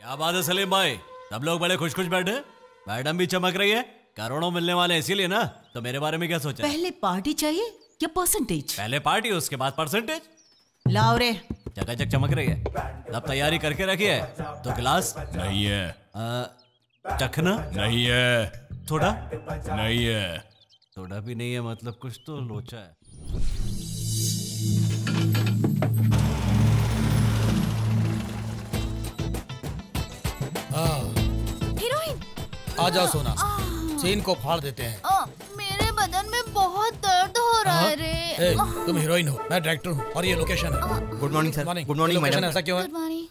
क्या बात है सलीम भाई, सब लोग बड़े खुश खुश बैठे। मैडम भी चमक रही है, करोड़ों मिलने वाले इसीलिए ना। तो मेरे बारे में क्या सोचा? पहले पार्टी चाहिए या परसेंटेज? पहले पार्टी उसके बाद परसेंटेज। लाओ रे। चकाचक चमक रही है, सब तैयारी करके रखी है। तो गिलास नहीं है, चखना नहीं है, थोड़ा नहीं है, थोड़ा भी नहीं है मतलब कुछ तो लोचा है। हीरोइन आ जाओ सोना, सीन को फाड़ देते हैं। मेरे बदन में बहुत दर्द हो रहा है रे। ए, तुम हीरोइन हो, मैं डायरेक्टर हूँ और ये लोकेशन है। Good morning sir. Morning. Good morning madam. ऐसा क्यों है?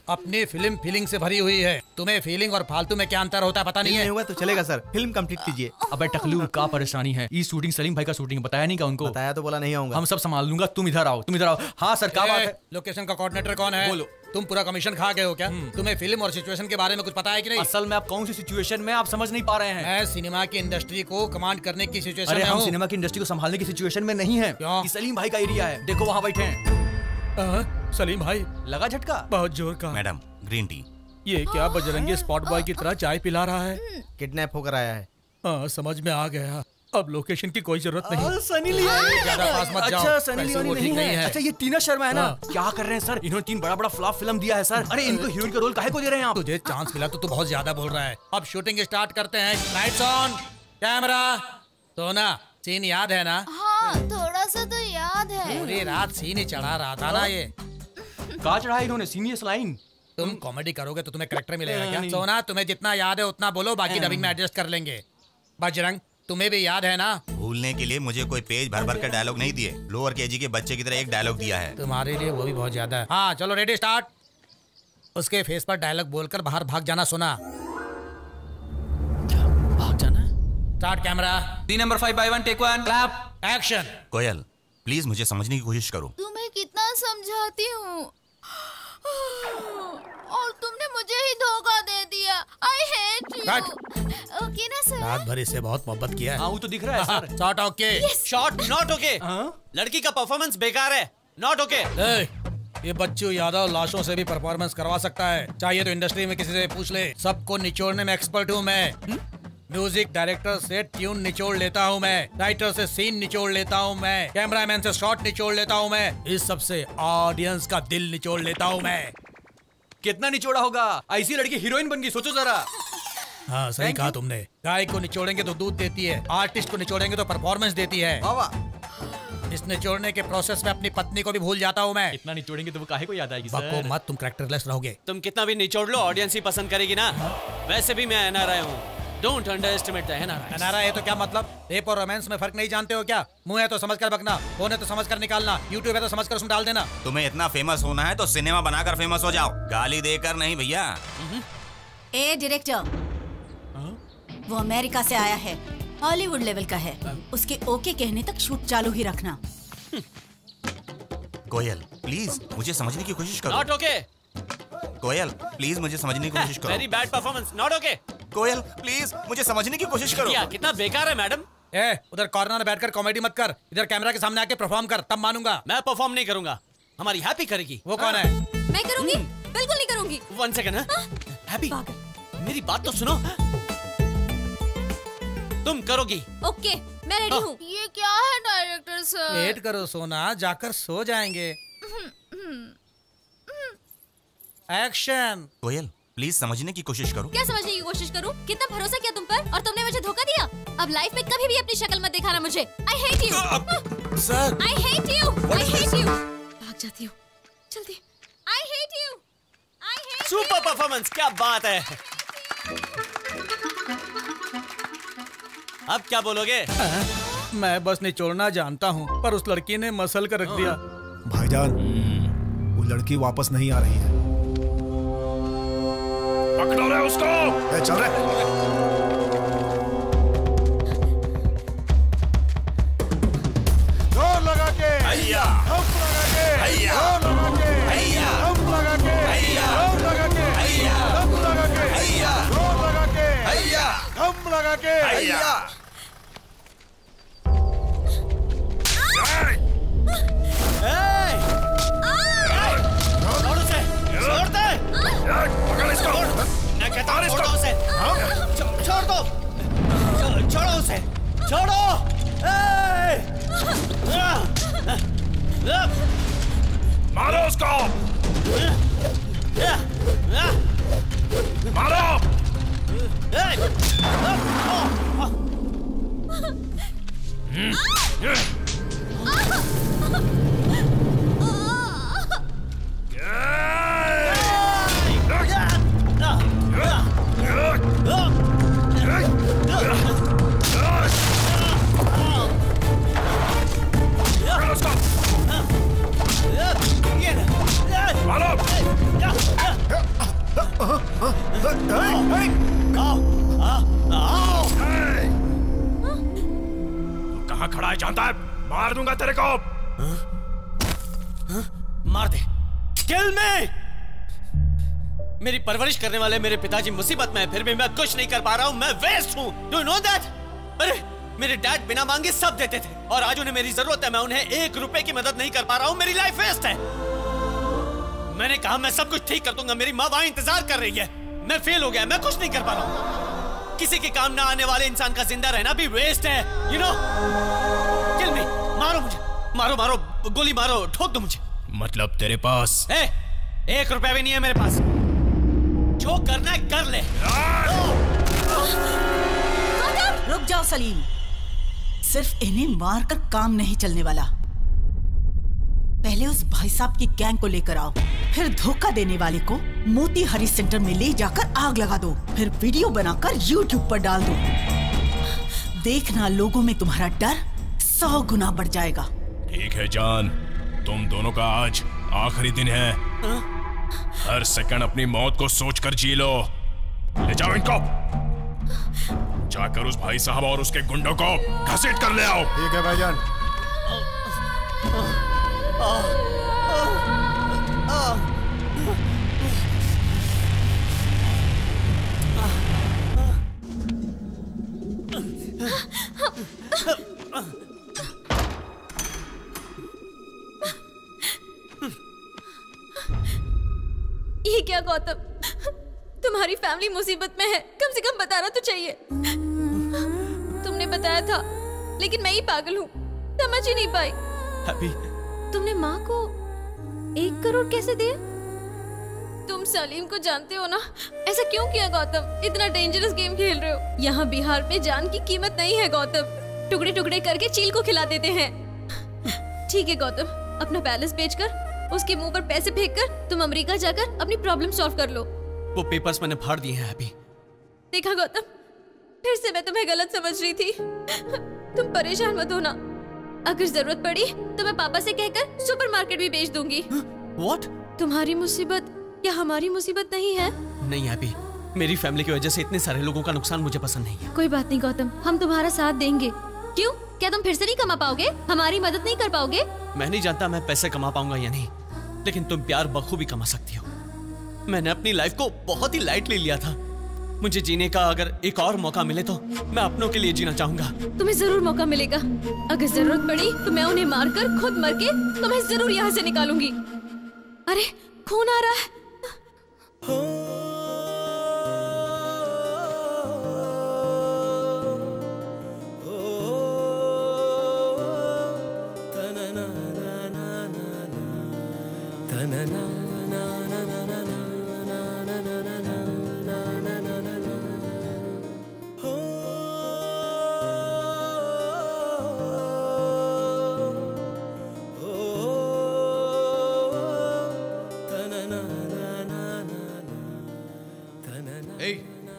अपनी फिल्म फीलिंग से भरी हुई है। तुम्हें फीलिंग और फालतू में क्या अंतर होता है पता नहीं है? होगा तो चलेगा सर, फिल्म कंप्लीट कीजिए। अबे टकलू, का परेशानी है? ये शूटिंग सलीम भाई का शूटिंग बताया नहीं का उनको? बताया तो बोला नहीं आऊंगा। हम सब संभाल लूंगा, तुम इधर आओ, तुम इधर आओ। हाँ सर, क्या बात है? लोकेशन का कोऑर्डिनेटर कौन है? बोलो। तुम पूरा कमीशन खा गए हो क्या? तुम्हें फिल्म और सिचुएशन के बारे में कुछ पता है कि नहीं? असल में आप कौन सी सिचुएशन में आप समझ नहीं पा रहे हैं? मैं सिनेमा की इंडस्ट्री को कमांड करने की सिचुएशन अरे में हम हूँ। सिनेमा की इंडस्ट्री को संभालने की सिचुएशन में नहीं है। क्यों? ये सलीम भाई का एरिया है, देखो वहाँ बैठे हैं। सलीम भाई, लगा झटका? बहुत जोर का। Madam, green tea. ये क्या बजरंगी स्पॉट बॉय की तरह चाय पिला रहा है? किडनैप होकर आया है। हाँ, समझ में आ गया। अब लोकेशन की कोई जरूरत नहीं। सनी लियोनी। ज्यादा पास मत जाओ। अच्छा, सनी पैसे लियोनी वो ठीक नहीं है। अच्छा, ये टीना शर्मा है ना? क्या कर रहे हैं सर? इन्होंने 3 बड़ा फ्लॉप फिल्म दिया है सर। अरे इनको हीरोइन का रोल काहे को दे रहे हैं आप? तुझे चांस मिला तो तू बहुत ज्यादा बोल रहा है। अब शूटिंग स्टार्ट करते हैं। Lights on, camera. सोना, सीन याद है ना? हाँ, थोड़ा सा तो याद है। पूरी रात सीन ही चढ़ा रहा था ना ये। कहा चढ़ाया इन्होंने? सीनियस लाइन। तुम कॉमेडी करोगे तो तुम्हें करेक्टर मिलेगा क्या? सोना, तुम्हें जितना याद है उतना बोलो, बाकी डबिंग में एडजस्ट कर लेंगे। बजरंग, तुम्हें भी याद है ना? भूलने के लिए मुझे कोई पेज भर भर कर डायलॉग नहीं दिए। लोअर केजी के बच्चे की तरह एक डायलॉग दिया है। तुम्हारे लिए वो भी बहुत ज्यादा है। हाँ चलो, रेडी, स्टार्ट। उसके फेस पर डायलॉग बोलकर बाहर भाग जाना। सोना, भाग जाना। Start camera. Scene number 5/1 take 1 clap action. Koyal, please मुझे समझने की कोशिश करो। तुम्हें कितना समझाती हूँ और तुमने मुझे ही धोखा दे दिया। I hate you. ओके ना सर? रात भर इससे बहुत मोहब्बत किया है। हाँ, वो तो दिख रहा है sir. Shot okay. Shot not okay. लड़की का परफॉर्मेंस बेकार है, नॉट ओके। ये बच्चू यादव लाशों से भी परफॉर्मेंस करवा सकता है। चाहिए तो इंडस्ट्री में किसी से पूछ ले। सबको निचोड़ने में एक्सपर्ट हूँ मैं। म्यूजिक डायरेक्टर से ट्यून निचोड़ लेता हूँ मैं, राइटर से सीन निचोड़ लेता हूँ मैं, कैमरामैन से शॉट निचोड़ लेता हूँ मैं, इस सबसे ऑडियंस का दिल निचोड़ लेता हूँ मैं। कितना निचोड़ा होगा? ऐसी लड़की हीरोइन बन गई, सोचो जरा। हाँ सही कहा तुमने। गाय को निचोड़ेंगे तो दूध देती है, आर्टिस्ट को निचोड़ेंगे तो परफॉर्मेंस देती है। इस निचोड़ने के प्रोसेस में अपनी पत्नी को भी भूल जाता हूँ मैं। इतना निचोड़ेंगे तो वो काहे को याद आएगी बको सर? मत, तुम कैरेक्टरलेस रहोगे। तुम कितना भी निचोड़ लो, ऑडियंस ही पसंद करेगी ना। वैसे भी मैं एनआरआई हूँ, don't underestimate the NRI. NRI है तो क्या मतलब? रेप और रोमांस में फर्क नहीं जानते हो क्या? मुंह है तो समझ कर बकना, फोन है तो समझ कर निकालना, यूट्यूब है तो समझ कर उसमें डाल देना। तुम्हें इतना फेमस होना है तो सिनेमा बनाकर फेमस हो जाओ, गाली देकर नहीं भैया। ए डायरेक्टर, वो अमेरिका से आया है, हॉलीवुड लेवल का है। उसके ओके कहने तक शूट चालू ही रखना। कोयल, प्लीज मुझे समझने की कोशिश करो। Not okay. कोयल, प्लीज मुझे समझने की कोशिश करो। Very bad performance, not okay. Koyal, please मुझे समझने की कोशिश करो। कितना बेकार है मैडम। उधर कॉर्नर में बैठकर कॉमेडी मत कर, इधर कैमरा के सामने आके परफॉर्म कर, तब मानूंगा। मैं परफॉर्म नहीं करूंगा, हमारी हैप्पी करेगी। वो कौन है? मैं करूंगी, बिल्कुल नहीं करूंगी। 1 सेकंड। हैप्पी, मेरी बात तो सुनो। तुम करोगी? ओके, मैं रेडी हूँ। ये क्या है डायरेक्टर सर? वेट करो सोना, जाकर सो जाएंगे। एक्शन। कोयल, प्लीज समझने की कोशिश करो। क्या समझने की कोशिश करूं? कितना भरोसा किया तुम पर और तुमने मुझे धोखा दिया। अब लाइफ में कभी भी अपनी शक्ल मत दिखाना मुझे। I hate you sir. I hate you. I hate you. भाग जाती हूँ जल्दी। I hate you. I hate. Super performance, क्या बात है। अब क्या बोलोगे? मैं बस निचोड़ना जानता हूँ, पर उस लड़की ने मसल कर रख दिया। भाईजान, वो लड़की वापस नहीं आ रही है। पकड़ो रे उसको। चल रहे। जोर लगा के, हम लगा के, जोर लगा के, हम लगा के, जोर लगा के, हम लगा के, जोर लगा के, हम लगा के। पकड़ इसको। छोड़ो। मारो उसको। मारो। कहाँ खड़ा है जानता है? मार दूंगा तेरे को। मार दे। किल मी। मेरी परवरिश करने वाले मेरे पिताजी मुसीबत में है, फिर भी मैं कुछ नहीं कर पा रहा हूँ। मैं वेस्ट हूँ। Do you know that? अरे मेरे डैड बिना मांगे सब देते थे और आज उन्हें मेरी जरूरत है। मैं उन्हें 1 रुपए की मदद नहीं कर पा रहा हूँ। मेरी लाइफ वेस्ट है। मैंने कहा मैं सब कुछ ठीक कर दूंगा। मेरी माँ वहां इंतजार कर रही है। मैं फेल हो गया। मैं कुछ नहीं कर पा रहा हूँ। किसी के काम ना आने वाले इंसान का जिंदा रहना भी वेस्ट है। यू नो, किल मी। मारो मुझे। मारो मारो, गोली मारो, ठोक दो मुझे। मतलब तेरे पास 1 रुपया भी नहीं है मेरे पास। जो करना है कर ले। रुक जाओ सलीम, सिर्फ इन्हें मारकर काम नहीं चलने वाला। पहले उस भाई साहब की गैंग को लेकर आओ, फिर धोखा देने वाले को मोती हरी सेंटर में ले जाकर आग लगा दो, फिर वीडियो बनाकर YouTube पर डाल दो। देखना लोगों में तुम्हारा डर 100 गुना बढ़ जाएगा। ठीक है जान, तुम दोनों का आज आखिरी दिन है। हर सेकंड अपनी मौत को सोचकर जी लो। ले जाओ इनको। जाकर उस भाई साहब और उसके गुंडों को घसीट कर ले आओ। ठीक है भाईजान। ये क्या गौतम, तुम्हारी फैमिली मुसीबत में है, कम से कम बताना तो चाहिए। तुमने बताया था लेकिन मैं ही पागल हूँ, समझ ही नहीं पाई। हैप्पी, तुमने माँ को 1 करोड़ कैसे दिए? तुम सलीम को जानते हो ना, ऐसा क्यों किया गौतम? इतना डेंजरस गेम खेल रहे हो। यहाँ बिहार में जान की कीमत नहीं है गौतम, टुकड़े टुकड़े करके चील को खिला देते हैं। ठीक है गौतम, अपना पैलेस बेचकर उसके मुंह पर पैसे फेंककर तुम अमेरिका जाकर अपनी प्रॉब्लम सॉल्व कर लो। वो पेपर्स मैंने फाड़ दिए हैं हैप्पी। देखा गौतम, फिर से मैं तुम्हें गलत समझ रही थी। तुम परेशान मत होना, अगर जरूरत पड़ी तो मैं पापा से कहकर सुपरमार्केट भी बेच दूंगी। What? तुम्हारी मुसीबत क्या हमारी मुसीबत नहीं है? नहीं हैप्पी, मेरी फैमिली की वजह से इतने सारे लोगों का नुकसान मुझे पसंद नहीं है। कोई बात नहीं गौतम, हम तुम्हारा साथ देंगे। क्यों, क्या तुम फिर से नहीं कमा पाओगे? हमारी मदद नहीं कर पाओगे? मैं नहीं जानता मैं पैसे कमा पाऊंगा या नहीं, लेकिन तुम प्यार बखूबी कमा सकती हो। मैंने अपनी लाइफ को बहुत ही लाइटली लिया था। मुझे जीने का अगर एक और मौका मिले तो मैं अपनों के लिए जीना चाहूंगा। तुम्हें जरूर मौका मिलेगा। अगर जरूरत पड़ी तो मैं उन्हें मारकर खुद मर के तुम्हें जरूर यहाँ से निकालूंगी। अरे खून आ रहा है।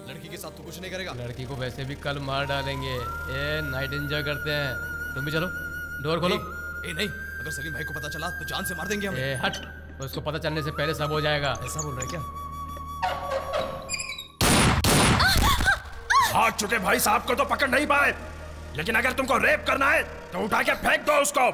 लड़की के साथ तो कुछ नहीं करेगा। लड़की को वैसे भी कल मार डालेंगे। नाइट एंजॉय करते हैं, तुम भी चलो। डोर खोलो। नहीं, अगर सलीम भाई को पता चला तो जान से मार देंगे हमें। हट, उसको पता चलने से पहले सब हो जाएगा। ऐसा बोल रहा है क्या? भाग चुके भाई साहब को तो पकड़ नहीं पाए, लेकिन अगर तुमको रेप करना है तो उठा के फेंक दो उसको।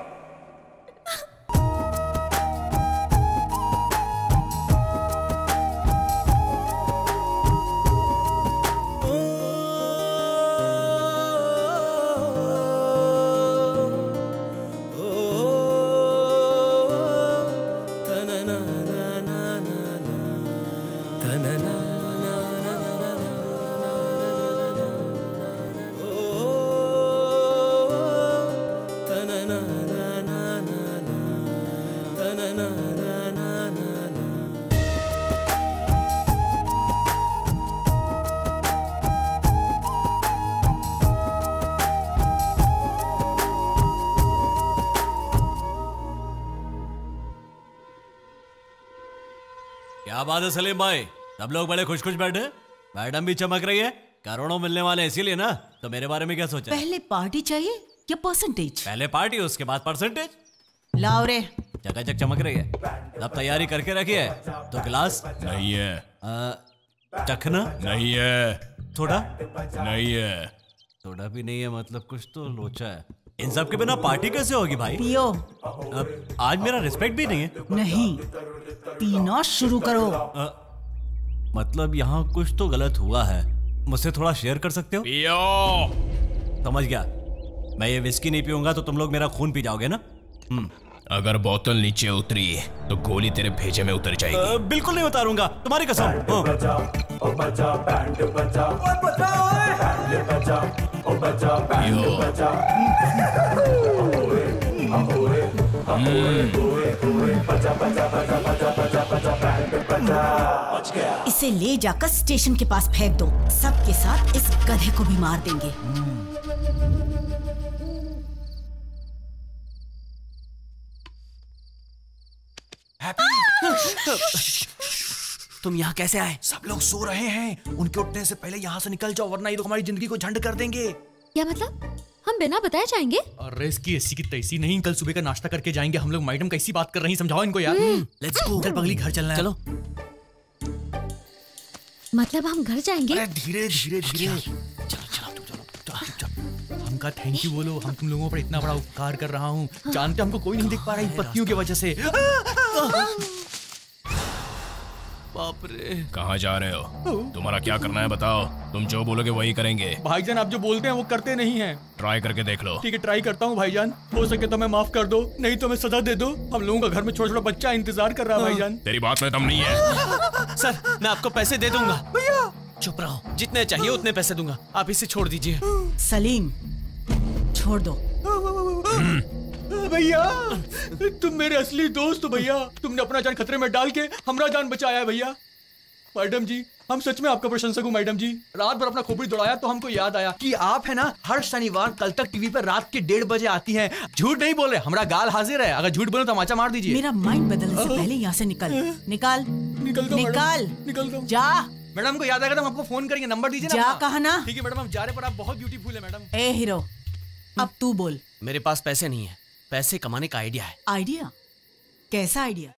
क्या बात है सलीम भाई, सब लोग बड़े खुश खुश बैठे, मैडम भी चमक रही है। करोड़ों मिलने वाले इसीलिए ना, तो मेरे बारे में क्या सोचा? पहले पार्टी चाहिए या परसेंटेज? पहले पार्टी उसके बाद परसेंटेज। लाओ रे। चकाचक चमक रही है, सब तैयारी करके रखी है। तो गिलास नहीं है, चखना नहीं है, थोड़ा नहीं है, थोड़ा भी नहीं है, मतलब कुछ तो लोचा है। इन सब के बिना पार्टी कैसे होगी भाई? पियो। आज मेरा रिस्पेक्ट भी नहीं है। नहीं, पीना शुरू करो। मतलब यहाँ कुछ तो गलत हुआ है, मुझसे थोड़ा शेयर कर सकते हो? पियो। समझ गया, मैं ये विस्की नहीं पीऊंगा तो तुम लोग मेरा खून पी जाओगे ना। अगर बोतल नीचे उतरी तो गोली तेरे भेजे में उतर जाएगी। बिल्कुल नहीं उतारूंगा, तुम्हारी कसम। इसे ले जाकर स्टेशन के पास फेंक दो, सबके साथ इस गधे को भी मार देंगे। तुम यहाँ कैसे आए? सब लोग सो रहे हैं, उनके उठने से पहले यहाँ से निकल जाओ, वरना ये तो हमारी जिंदगी को झंड कर देंगे। क्या मतलब? हम बिना बताए जाएंगे? अरे इसकी ऐसी की तैसी नहीं, कल सुबह का नाश्ता करके जाएंगे हम लोग। मैडम कैसी बात कर रही हैं, समझाओ इनको यार। लेट्स गो, चल पगली घर चलना है। चलो। मतलब हम घर जाएंगे? अरे धीरे धीरे धीरे। चलो चुपचाप। हमका थैंक यू बोलो, हम तुम लोगों पर इतना बड़ा उपकार कर रहा हूँ। जानते हमको कोई नहीं देख पा रहा है पत्तियों की वजह से। बाप रे। कहाँ जा रहे हो? तुम्हारा क्या करना है बताओ, तुम जो बोलोगे वही करेंगे। भाईजान आप जो बोलते हैं वो करते नहीं हैं। ट्राई करके देख लो। ठीक है, ट्राई करता हूँ भाईजान, हो सके तो मैं माफ कर दो, नहीं तो मैं सजा दे दो। हम लोगों का घर में छोटा छोटा बच्चा इंतजार कर रहा है भाईजान। तेरी बात में दम नहीं है। सर मैं आपको पैसे दे दूंगा। भैया चुप रहो, जितने चाहिए उतने पैसे दूंगा, आप इसे छोड़ दीजिए। सलीम छोड़ दो। भैया तुम मेरे असली दोस्त हो भैया, तुमने अपना जान खतरे में डाल के हमारा जान बचाया है भैया। मैडम जी हम सच में आपका प्रशंसक हूँ मैडम जी। रात भर अपना खोपड़ी दौड़ाया तो हमको याद आया कि आप है ना हर शनिवार कल तक टीवी पर रात के 1:30 बजे आती हैं। झूठ नहीं बोले, हमारा गाल हाजिर है, अगर झूठ बोले तो तमाचा मार दीजिए। मेरा माइंड बदलने से पहले यहाँ से निकल। निकाल निकल दो निकाल निकल दो। जा। मैडम को याद आएगा तो हम आपको फोन करेंगे, नंबर दीजिए ना। जा कहा ना। ठीक है मैडम, हम जा रहे पर आप बहुत ब्यूटीफुल है मैडम। ए हीरो, अब तू बोल। मेरे पास पैसे नहीं है, पैसे कमाने का आइडिया है। आइडिया? कैसा आइडिया?